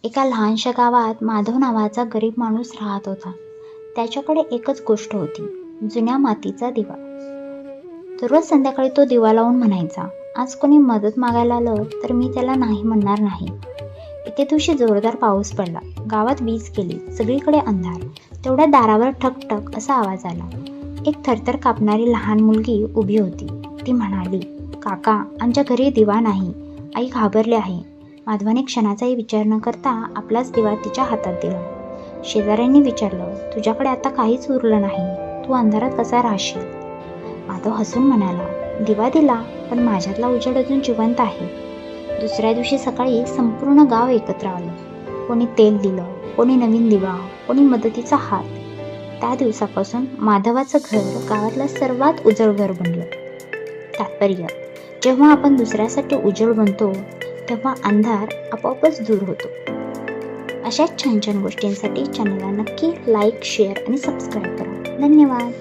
एका लहानशा गावात माधव नावाचा गरीब माणूस राहत होता. त्याच्याकडे एकच गोष्ट होती, जुन्या मातीचा दिवा. दररोज संध्याकाळी तो दिवा लावून म्हणायचा, आज कोणी मदत मागायला आलं तर मी त्याला नाही म्हणणार नाही. एके दिवशी जोरदार पाऊस पडला. गावात वीज गेली. सगळीकडे अंधार. तेवढ्या दारावर ठकठक असा आवाज आला. एक थरथर कापणारी लहान मुलगी उभी होती. ती म्हणाली, काका, आमच्या घरी दिवा नाही. आई घाबरली आहे. माधवाने क्षणाचाही विचार न करता आपलाच दिवा तिच्या हातात दिला. शेजाऱ्यांनी विचारलं, तुझ्याकडे आता काहीच उरलं नाही, तू अंधारात कसा राहशील? माधव हसून म्हणाला, दिवा दिला, पण माझ्यातला उजेड अजून जिवंत आहे. दुसऱ्या दिवशी सकाळी संपूर्ण गाव एकत्र आलं. कोणी तेल दिलं, कोणी नवीन दिवा, कोणी मदतीचा हात. त्या दिवसापासून माधवाचं घर गावातलं सर्वात उजळ घर बनलं. तात्पर्य, जेव्हा आपण दुसऱ्यासाठी उजळ बनतो तेव्हा अंधार आपोआपच दूर होतो. अशाच छान छान गोष्टींसाठी चॅनलला नक्की लाईक, शेअर आणि सबस्क्राईब करा. धन्यवाद.